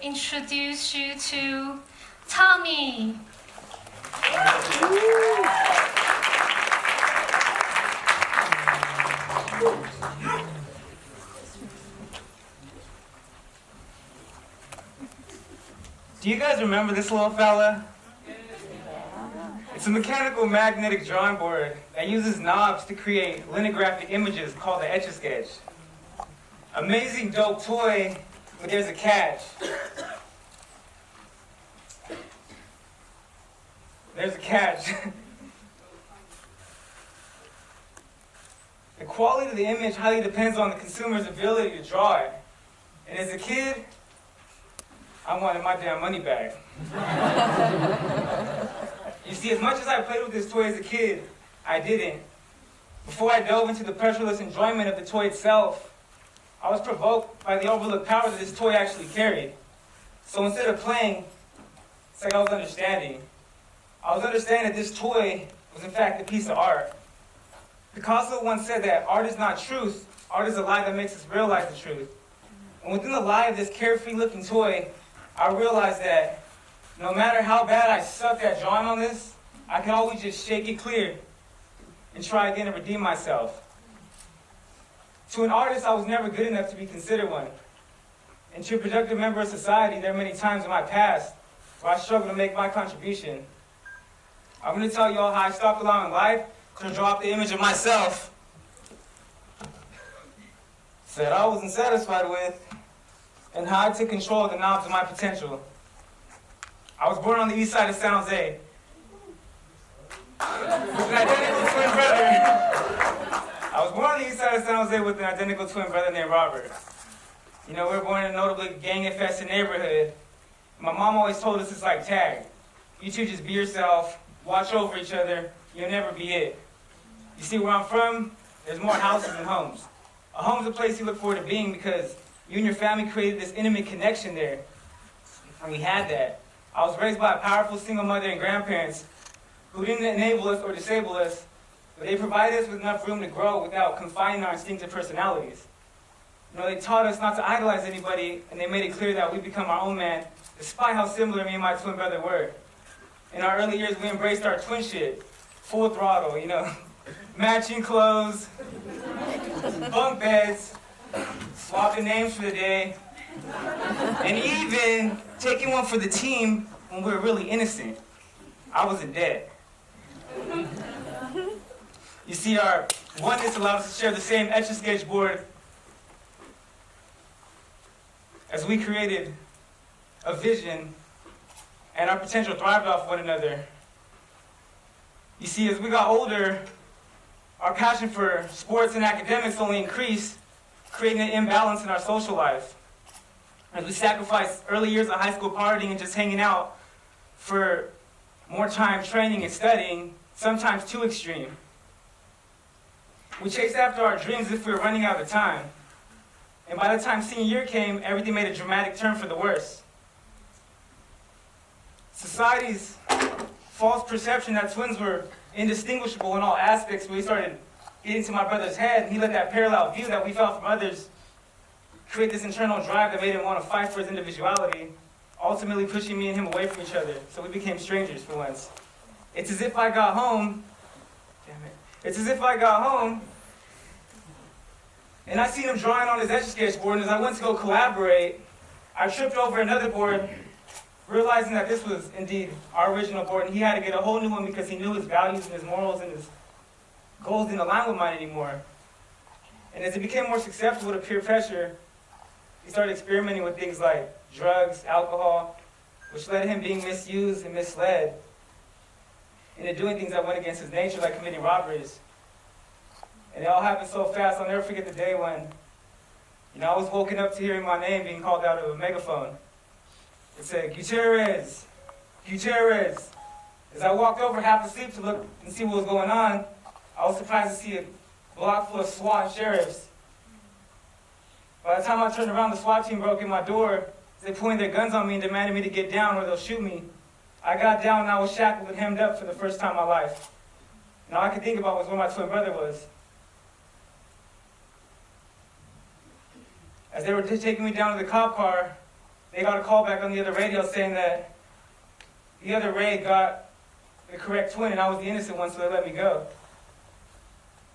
introduce you to Tommy. Do you guys remember this little fella? It's a mechanical magnetic drawing board that uses knobs to create lithographic images called the Etch-a-Sketch. Amazing dope toy, but there's a catch. There's a catch. The quality of the image highly depends on the consumer's ability to draw it. And as a kid, I wanted my damn money back. You see, as much as I played with this toy as a kid, I didn't. Before I dove into the pleasureless enjoyment of the toy itself, I was provoked by the overlooked power that this toy actually carried. So instead of playing, it's like I was understanding. I was understanding that this toy was in fact a piece of art. Picasso once said that art is not truth, art is a lie that makes us realize the truth. And within the lie of this carefree looking toy, I realized that no matter how bad I sucked at drawing on this, I could always just shake it clear and try again and redeem myself. To an artist, I was never good enough to be considered one. And to a productive member of society, there are many times in my past where I struggled to make my contribution. I'm going to tell you all how I stopped allowing life to draw up the image of myself that I wasn't satisfied with, and how I took control of the knobs of my potential. I was born on the east side of San Jose with an identical twin brother. I was born on the east side of San Jose with an identical twin brother named Robert. You know, we were born in a notably gang-infested neighborhood. My mom always told us it's like tag. You two just be yourself, watch over each other, you'll never be it. You see, where I'm from, there's more houses than homes. A home's a place you look forward to being because you and your family created this intimate connection there. And we had that. I was raised by a powerful single mother and grandparents who didn't enable us or disable us, but they provided us with enough room to grow without confining our instinctive personalities. You know, they taught us not to idolize anybody, and they made it clear that we become our own man, despite how similar me and my twin brother were. In our early years, we embraced our twin shit, full throttle, you know, matching clothes, bunk beds, swapping names for the day, and even taking one for the team when we were really innocent. I wasn't dead. You see, our oneness allowed us to share the same Etch-a-Sketch board as we created a vision, and our potential thrived off one another. You see, as we got older, our passion for sports and academics only increased, creating an imbalance in our social life. As we sacrificed early years of high school partying and just hanging out for more time training and studying, sometimes too extreme. We chased after our dreams as if we were running out of time. And by the time senior year came, everything made a dramatic turn for the worse. Society's false perception that twins were indistinguishable in all aspects really started getting to my brother's head, and he let that parallel view that we felt from others create this internal drive that made him want to fight for his individuality, ultimately pushing me and him away from each other, so we became strangers for once. It's as if I got home, and I seen him drawing on his Etch-a-Sketch board, and as I went to go collaborate, I tripped over another board, realizing that this was indeed our original board, and he had to get a whole new one because he knew his values and his morals and his goals didn't align with mine anymore. And as he became more successful with peer pressure, he started experimenting with things like drugs, alcohol, which led to him being misused and misled into doing things that went against his nature, like committing robberies. And it all happened so fast, I'll never forget the day when, I was woken up to hearing my name being called out of a megaphone. It said, Gutierrez, Gutierrez. As I walked over half asleep to look and see what was going on, I was surprised to see a block full of SWAT and sheriffs. By the time I turned around, the SWAT team broke in my door. They pointed their guns on me and demanded me to get down or they'll shoot me. I got down and I was shackled and hemmed up for the first time in my life. And all I could think about was where my twin brother was. As they were taking me down to the cop car, they got a call back on the other radio saying that the other raid got the correct twin and I was the innocent one, so they let me go.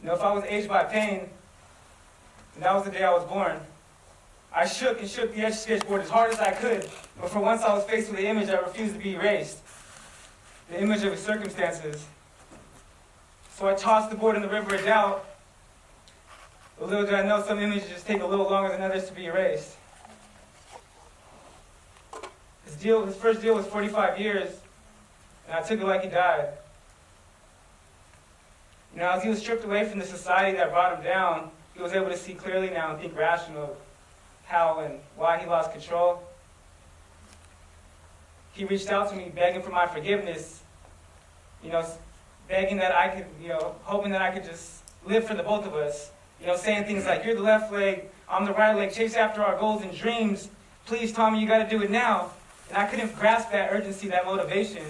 If I was aged by pain, and that was the day I was born, I shook and shook the Etch-a-Sketch board as hard as I could, but for once I was faced with an image that refused to be erased, the image of his circumstances. So I tossed the board in the river of doubt, but little did I know some images just take a little longer than others to be erased. His first deal was 45 years, and I took it like he died. As he was stripped away from the society that brought him down, he was able to see clearly now and think rational how and why he lost control. He reached out to me begging for my forgiveness, begging that I could, hoping that I could just live for the both of us. Saying things like, you're the left leg, I'm the right leg, chase after our goals and dreams. Please, Tommy, you got to do it now. And I couldn't grasp that urgency, that motivation.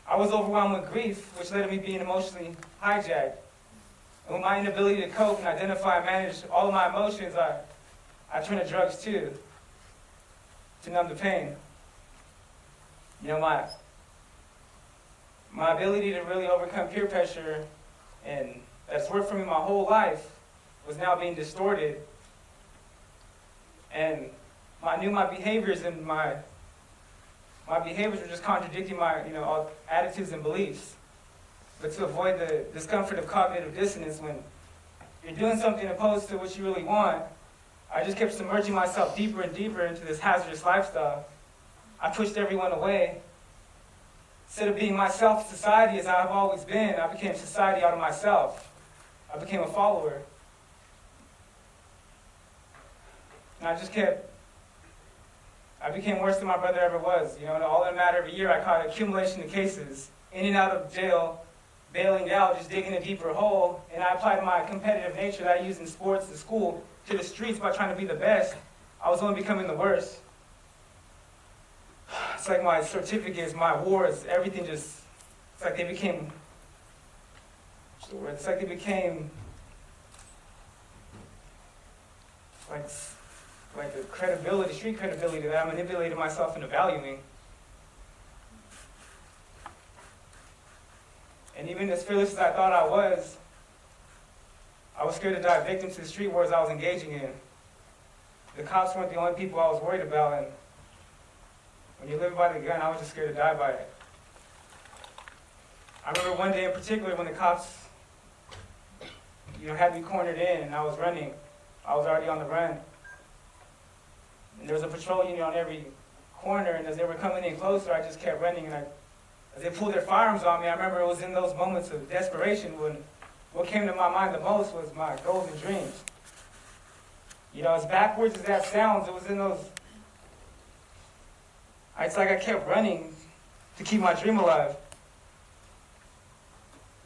I was overwhelmed with grief, which led to me being emotionally hijacked. And with my inability to cope and identify and manage all of my emotions, I turned to drugs too, to numb the pain. My ability to really overcome peer pressure, and that's worked for me my whole life, was now being distorted. And I knew my behaviors and my behaviors were just contradicting my all attitudes and beliefs. But to avoid the discomfort of cognitive dissonance when you're doing something opposed to what you really want, I just kept submerging myself deeper and deeper into this hazardous lifestyle. I pushed everyone away. Instead of being myself, society as I've always been, I became society out of myself. I became a follower. And I became worse than my brother ever was. All in a matter of a year, I caught an accumulation of cases, in and out of jail, bailing out, just digging a deeper hole. And I applied my competitive nature that I used in sports, to school, to the streets by trying to be the best. I was only becoming the worst. It's like my certificates, my awards, everything it's like they became, it's like they became, like the credibility, street credibility that I manipulated myself into valuing. And even as fearless as I thought I was scared to die victim to the street wars I was engaging in. The cops weren't the only people I was worried about, and when you live by the gun, I was just scared to die by it. I remember one day in particular when the cops, had me cornered in and I was running. I was already on the run. And there was a patrol unit on every corner, and as they were coming in closer, I just kept running. And as they pulled their firearms on me, I remember it was in those moments of desperation when what came to my mind the most was my goals and dreams. As backwards as that sounds, it was in those, it's like I kept running to keep my dream alive.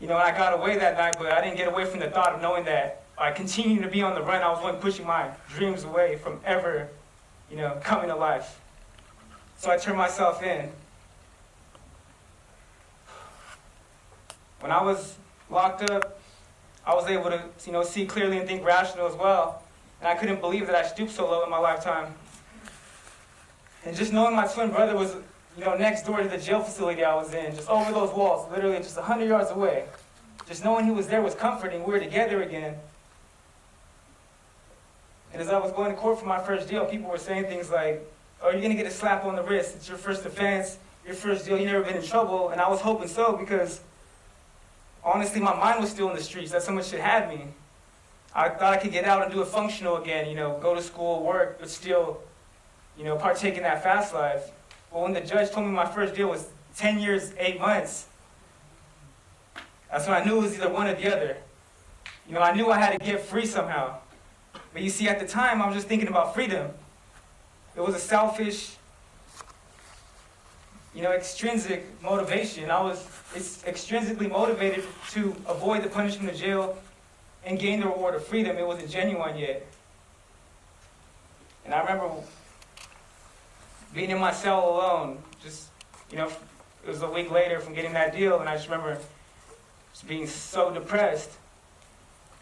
And I got away that night, but I didn't get away from the thought of knowing that by continuing to be on the run, I was one pushing my dreams away from ever, coming to life. So I turned myself in. When I was locked up, I was able to, see clearly and think rational as well. And I couldn't believe that I stooped so low in my lifetime. And just knowing my twin brother was, next door to the jail facility I was in, just over those walls, literally just 100 yards away. Just knowing he was there was comforting. We were together again. And as I was going to court for my first deal, people were saying things like, oh, you're going to get a slap on the wrist. It's your first offense, your first deal, you've never been in trouble. And I was hoping so because, honestly, my mind was still in the streets. That's how much it had me. I thought I could get out and do it functional again, go to school, work, but still, partake in that fast life. But when the judge told me my first deal was 10 years, 8 months, that's when I knew it was either one or the other. I knew I had to get free somehow. But you see, at the time, I was just thinking about freedom. It was a selfish, extrinsic motivation. I was extrinsically motivated to avoid the punishment of jail and gain the reward of freedom. It wasn't genuine yet. And I remember being in my cell alone, just, it was a week later from getting that deal, and I just remember just being so depressed.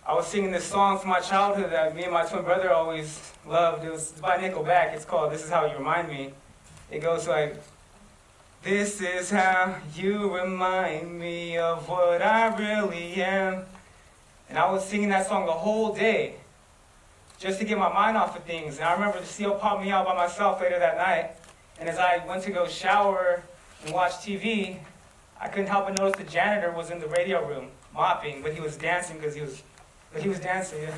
I was singing this song from my childhood that me and my twin brother always loved. It was by Nickelback. It's called This Is How You Remind Me. It goes like, this is how you remind me of what I really am. And I was singing that song the whole day just to get my mind off of things. And I remember the seal popped me out by myself later that night. And as I went to go shower and watch TV, I couldn't help but notice the janitor was in the radio room mopping, but he was dancing because he was dancing. Yeah.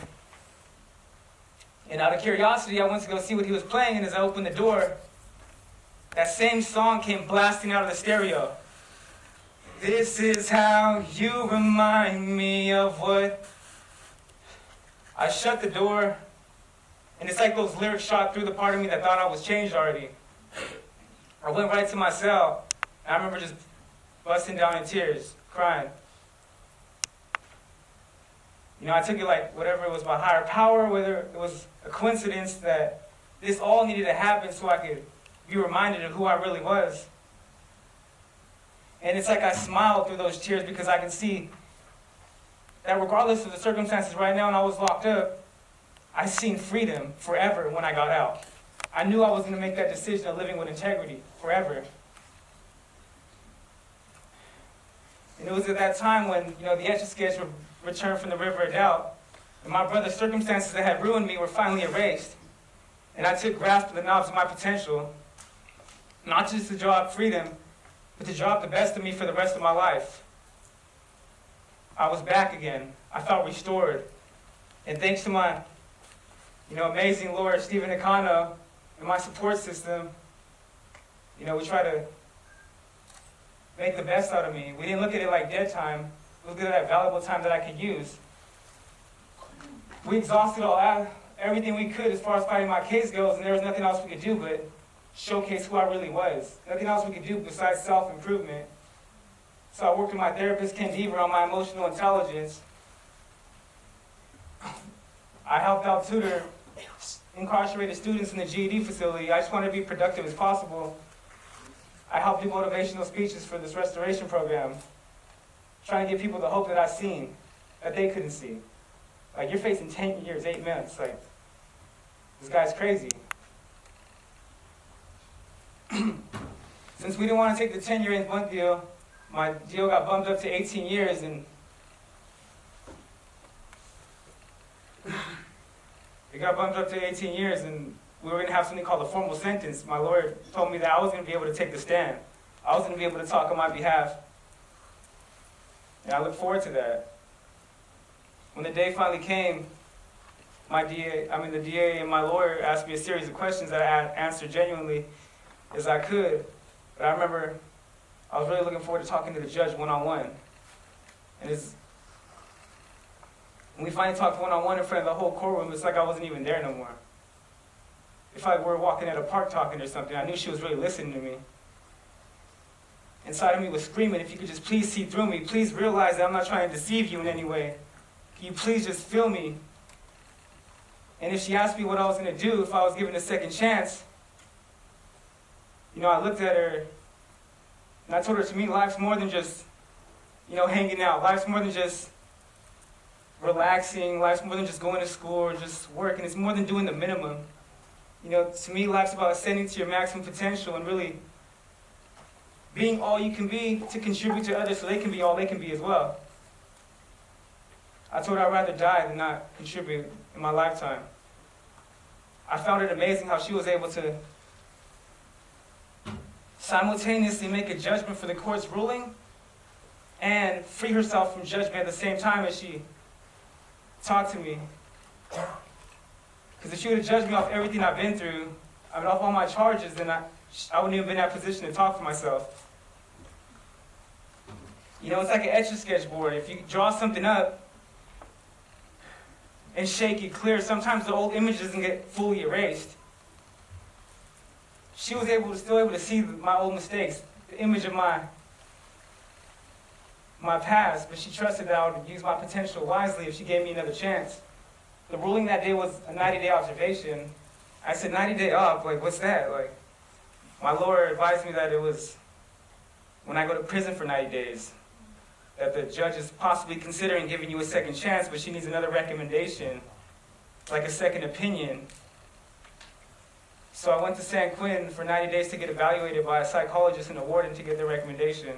And out of curiosity, I went to go see what he was playing, and as I opened the door, that same song came blasting out of the stereo. This is how you remind me of what... I shut the door, and it's like those lyrics shot through the part of me that thought I was changed already. I went right to my cell, and I remember just busting down in tears, crying. You know, I took it like whatever it was by higher power, whether it was a coincidence that this all needed to happen so I could be reminded of who I really was. And it's like I smiled through those tears because I can see that regardless of the circumstances right now and I was locked up, I seen freedom forever when I got out. I knew I was going to make that decision of living with integrity forever. And it was at that time when, you know, the Etch-a-Sketch returned from the River of Doubt, and my brother's circumstances that had ruined me were finally erased. And I took grasp of the knobs of my potential, not just to draw up freedom, but to draw up the best of me for the rest of my life. I was back again. I felt restored. And thanks to my, amazing Lord, Stephen Nakano, and my support system, we try to make the best out of me. We didn't look at it like dead time. We looked at that valuable time that I could use. We exhausted everything we could as far as fighting my case goes, and there was nothing else we could do but showcase who I really was. Nothing else we could do besides self-improvement. So I worked with my therapist, Ken Deaver, on my emotional intelligence. I helped out tutor incarcerated students in the GED facility. I just wanted to be productive as possible. I helped do motivational speeches for this restoration program, trying to give people the hope that I've seen, that they couldn't see. Like, you're facing 10 years, 8 months. Like, this guy's crazy. Since we didn't want to take the 10-year month deal, my deal got bumped up to 18 years, and it got bumped up to 18 years, and we were going to have something called a formal sentence. My lawyer told me that I was going to be able to take the stand. I was going to be able to talk on my behalf. And I look forward to that. When the day finally came, the DA and my lawyer asked me a series of questions that I answered genuinely as I could. But I remember I was really looking forward to talking to the judge one-on-one. And when we finally talked one-on-one in front of the whole courtroom, it's like I wasn't even there no more. If I were walking at a park talking or something, I knew she was really listening to me. Inside of me was screaming, if you could just please see through me, please realize that I'm not trying to deceive you in any way. Can you please just feel me? And if she asked me what I was going to do if I was given a second chance, I looked at her and I told her, to me, life's more than just, hanging out. Life's more than just relaxing. Life's more than just going to school or just working. It's more than doing the minimum. To me, life's about ascending to your maximum potential and really being all you can be to contribute to others so they can be all they can be as well. I told her I'd rather die than not contribute in my lifetime. I found it amazing how she was able to simultaneously make a judgment for the court's ruling and free herself from judgment at the same time as she talked to me. Because if she would have judged me off everything I've been through, off all my charges, then I wouldn't even be in that position to talk for myself. It's like an Etch-a-Sketch board. If you draw something up and shake it clear, sometimes the old image doesn't get fully erased. She was still able to see my old mistakes, the image of my past, but she trusted that I would use my potential wisely if she gave me another chance. The ruling that day was a 90-day observation. I said, 90-day off? Like, what's that? Like, my lawyer advised me that it was when I go to prison for 90 days. that the judge is possibly considering giving you a second chance, but she needs another recommendation, like a second opinion. So I went to San Quentin for 90 days to get evaluated by a psychologist and a warden to get their recommendation.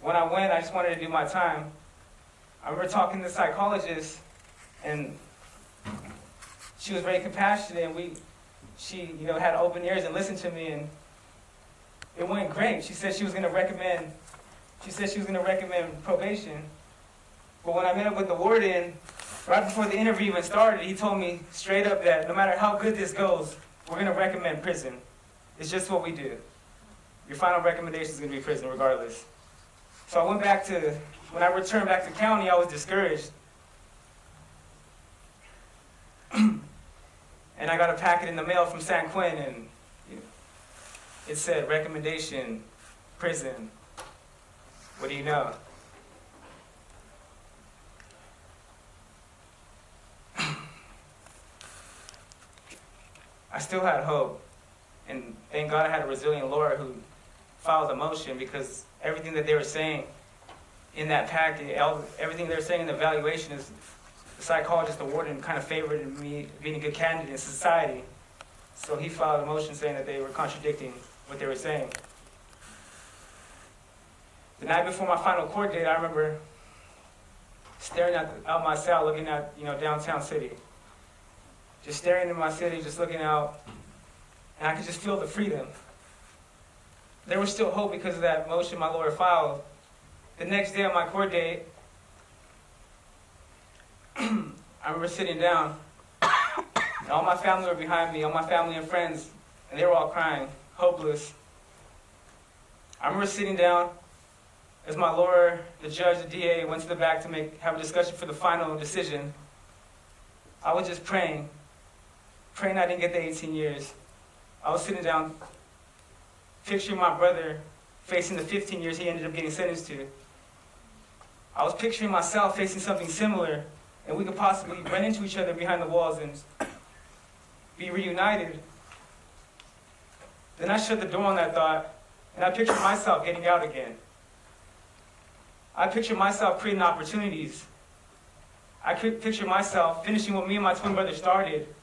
When I went, I just wanted to do my time. I remember talking to the psychologist, and she was very compassionate, and she had open ears and listened to me, and it went great. She said she was going to recommend probation. But when I met up with the warden, right before the interview even started, he told me straight up that no matter how good this goes, we're going to recommend prison. It's just what we do. Your final recommendation is going to be prison regardless. So when I returned back to county, I was discouraged. And I got a packet in the mail from San Quentin, and it said, recommendation, prison. What do you know? I still had hope, and thank God I had a resilient lawyer who filed a motion, because everything that they were saying in that packet, everything they were saying in the evaluation is the psychologist, the warden, kind of favored me being a good candidate in society. So he filed a motion saying that they were contradicting what they were saying. The night before my final court date, I remember staring out my cell, looking at downtown city. Just staring at my city, just looking out, and I could just feel the freedom. There was still hope because of that motion my lawyer filed. The next day on my court date, I remember sitting down, and all my family were behind me, all my family and friends, and they were all crying, hopeless. I remember sitting down as my lawyer, the judge, the DA went to the back to have a discussion for the final decision. I was just praying I didn't get the 18 years. I was sitting down, picturing my brother facing the 15 years he ended up getting sentenced to. I was picturing myself facing something similar, and we could possibly run into each other behind the walls and be reunited. Then I shut the door on that thought, and I pictured myself getting out again. I pictured myself creating opportunities. I could picture myself finishing what me and my twin brother started,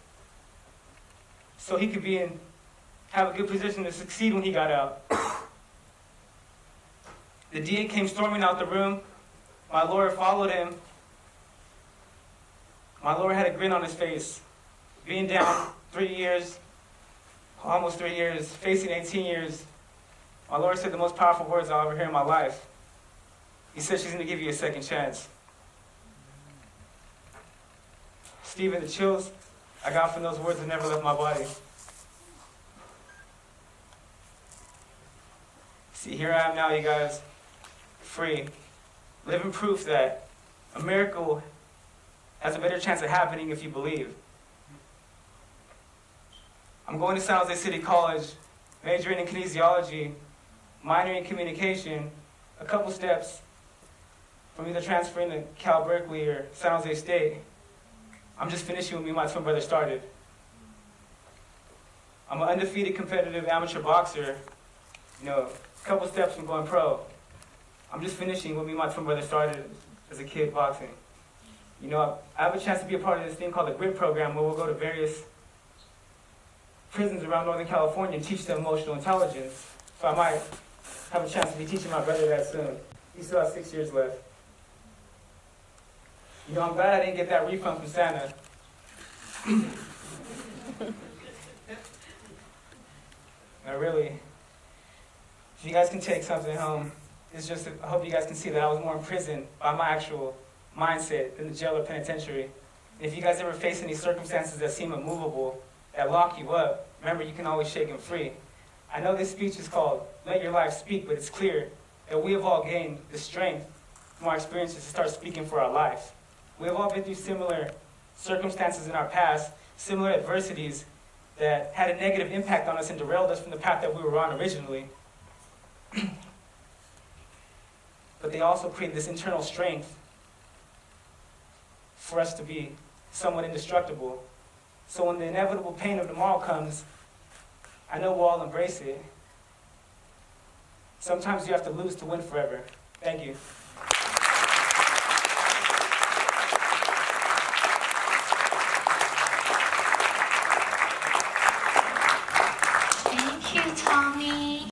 so he could have a good position to succeed when he got out. The DA came storming out the room. My lawyer followed him. My lawyer had a grin on his face. Being down 3 years, almost 3 years, facing 18 years, my lawyer said the most powerful words I'll ever hear in my life. He said, she's going to give you a second chance. Stephen, the chills I got from those words have never left my body. See, here I am now, you guys, free, living proof that a miracle has a better chance of happening if you believe. I'm going to San Jose City College, majoring in kinesiology, minoring in communication, a couple steps from either transferring to Cal Berkeley or San Jose State. I'm just finishing what me and my twin brother started. I'm an undefeated competitive amateur boxer, a couple steps from going pro. I'm just finishing what me and my twin brother started as a kid boxing. I have a chance to be a part of this thing called the GRIT program, where we'll go to various prisons around Northern California and teach them emotional intelligence. So I might have a chance to be teaching my brother that soon. He still has 6 years left. I'm glad I didn't get that refund from Santa. If you guys can take something home, I hope you guys can see that I was more imprisoned by my actual mindset than the jail or penitentiary. And if you guys ever face any circumstances that seem immovable, that lock you up, remember you can always shake them free. I know this speech is called Let Your Life Speak, but it's clear that we have all gained the strength from our experiences to start speaking for our life. We have all been through similar circumstances in our past, similar adversities that had a negative impact on us and derailed us from the path that we were on originally. But they also create this internal strength for us to be somewhat indestructible. So when the inevitable pain of tomorrow comes, I know we'll all embrace it. Sometimes you have to lose to win forever. Thank you. Tommy.